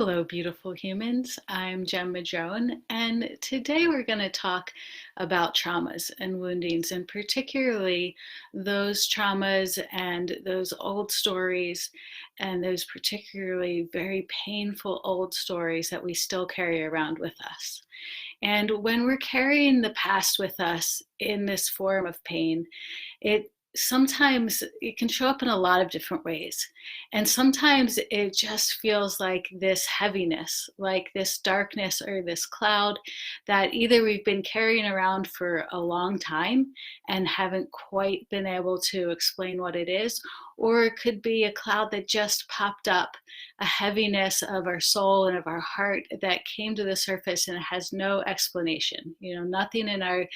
Hello, beautiful humans. I'm Jem Madrone, and today we're going to talk about traumas and woundings, and particularly those traumas and those old stories, and those particularly very painful old stories that we still carry around with us. And when we're carrying the past with us in this form of pain, it sometimes it can show up in a lot of different ways. And sometimes it just feels like this heaviness, like this darkness or this cloud that either we've been carrying around for a long time and haven't quite been able to explain what it is, or it could be a cloud that just popped up, a heaviness of our soul and of our heart that came to the surface and it has no explanation. Nothing in our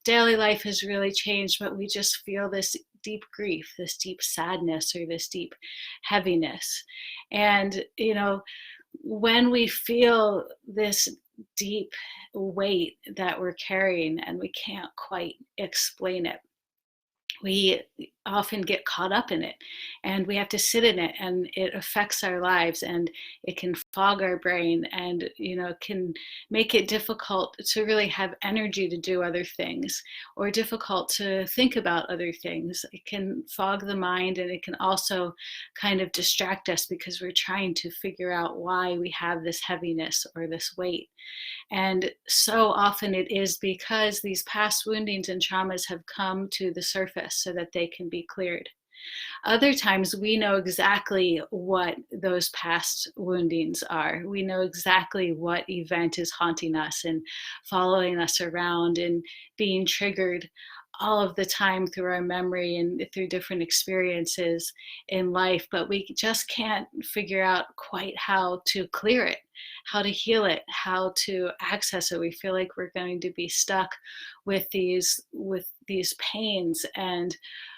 daily life has really changed, but we just feel this deep grief, this deep sadness, or this deep heaviness. And, when we feel this deep weight that we're carrying and we can't quite explain it, we often get caught up in it and we have to sit in it, and it affects our lives, and it can fog our brain, and can make it difficult to really have energy to do other things, or difficult to think about other things. It can fog the mind, and it can also kind of distract us because we're trying to figure out why we have this heaviness or this weight. And so often it is because these past woundings and traumas have come to the surface so that they can be cleared. Other times we know exactly what those past woundings are. We know exactly what event is haunting us and following us around and being triggered all of the time through our memory and through different experiences in life, but we just can't figure out quite how to clear it, how to heal it, how to access it. We feel like we're going to be stuck with these pains and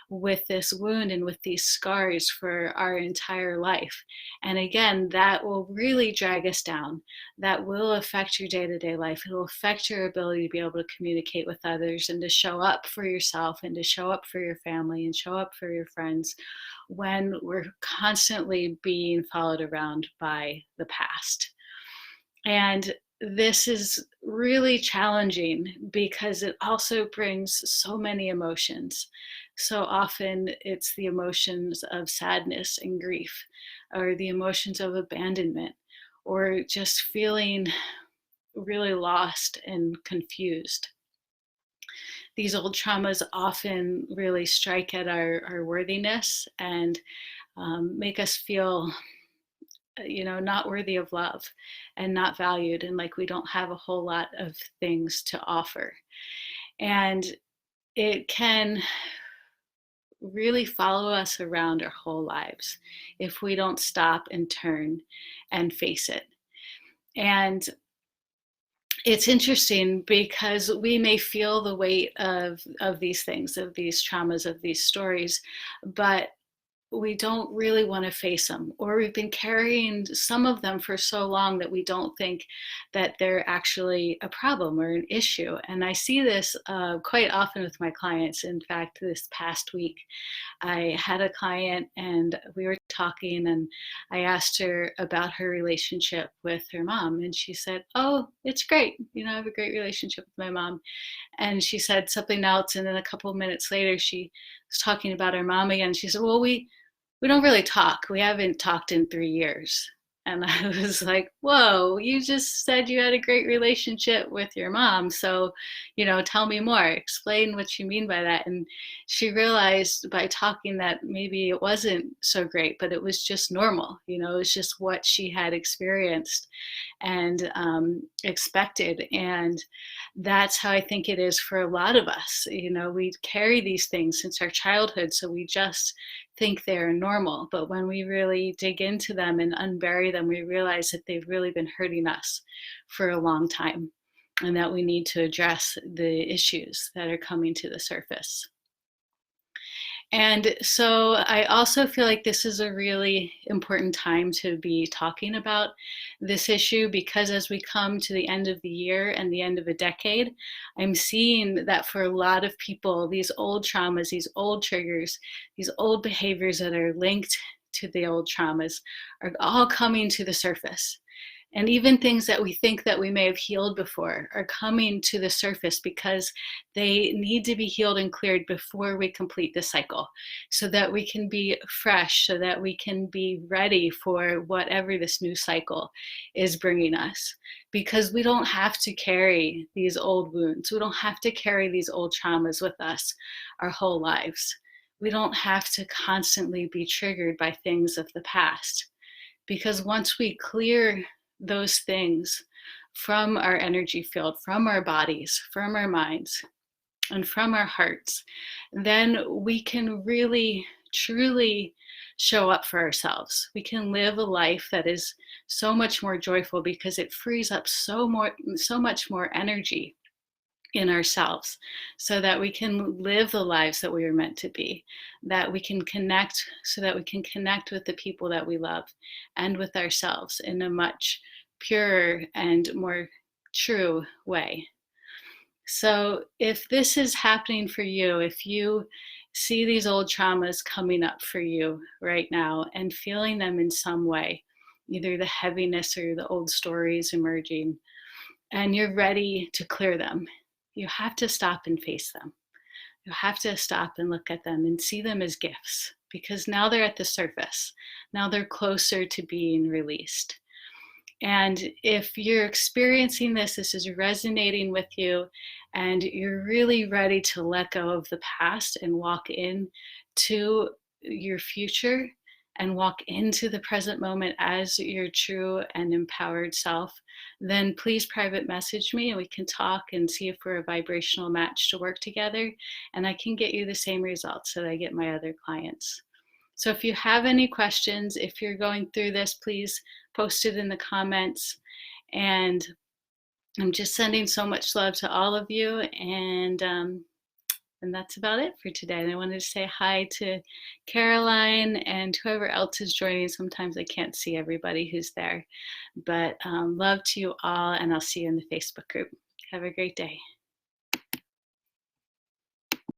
with this wound and with these scars for our entire life. And again, that will really drag us down. That will affect your day to day life. It will affect your ability to be able to communicate with others and to show up for yourself and to show up for your family and show up for your friends when we're constantly being followed around by the past. And this is really challenging because it also brings so many emotions. So often it's the emotions of sadness and grief, or the emotions of abandonment, or just feeling really lost and confused. These old traumas often really strike at our worthiness and make us feel not worthy of love and not valued, and like we don't have a whole lot of things to offer. And it can really follow us around our whole lives if we don't stop and turn and face it. And it's interesting because we may feel the weight of these things, of these traumas, of these stories, but we don't really want to face them, or we've been carrying some of them for so long that we don't think that they're actually a problem or an issue. And I see this quite often with my clients. In fact, this past week I had a client and we were talking, and I asked her about her relationship with her mom, and she said, "Oh, it's great, I have a great relationship with my mom." And she said something else, and then a couple of minutes later she was talking about her mom again. She said, "Well, we don't really talk. We haven't talked in 3 years." And I was like, whoa, you just said you had a great relationship with your mom. So, tell me more. Explain what you mean by that. And she realized by talking that maybe it wasn't so great, but it was just normal. It was just what she had experienced and expected. And that's how I think it is for a lot of us. We carry these things since our childhood. So we just think they're normal. But when we really dig into them and unbury them, we realize that they've really been hurting us for a long time, and that we need to address the issues that are coming to the surface. And so I also feel like this is a really important time to be talking about this issue, because as we come to the end of the year and the end of a decade, I'm seeing that for a lot of people, these old traumas, these old triggers, these old behaviors that are linked to the old traumas are all coming to the surface. And even things that we think that we may have healed before are coming to the surface because they need to be healed and cleared before we complete the cycle, so that we can be fresh, so that we can be ready for whatever this new cycle is bringing us. Because we don't have to carry these old wounds, we don't have to carry these old traumas with us our whole lives. We don't have to constantly be triggered by things of the past, because once we clear those things from our energy field, from our bodies, from our minds, and from our hearts, then we can really, truly show up for ourselves. We can live a life that is so much more joyful because it frees up so much more energy in ourselves, so that we can live the lives that we are meant to be, that we can connect, so that we can connect with the people that we love and with ourselves in a much purer and more true way. So if this is happening for you, if you see these old traumas coming up for you right now and feeling them in some way, either the heaviness or the old stories emerging, and you're ready to clear them, you have to stop and face them. You have to stop and look at them and see them as gifts, because now they're at the surface. Now they're closer to being released. And if you're experiencing this, this is resonating with you, and you're really ready to let go of the past and walk into your future and walk into the present moment as your true and empowered self, then please private message me and we can talk and see if we're a vibrational match to work together. And I can get you the same results that I get my other clients. So if you have any questions, if you're going through this, please post it in the comments. And I'm just sending so much love to all of you. And that's about it for today. And I wanted to say hi to Caroline and whoever else is joining. Sometimes I can't see everybody who's there. But love to you all, and I'll see you in the Facebook group. Have a great day.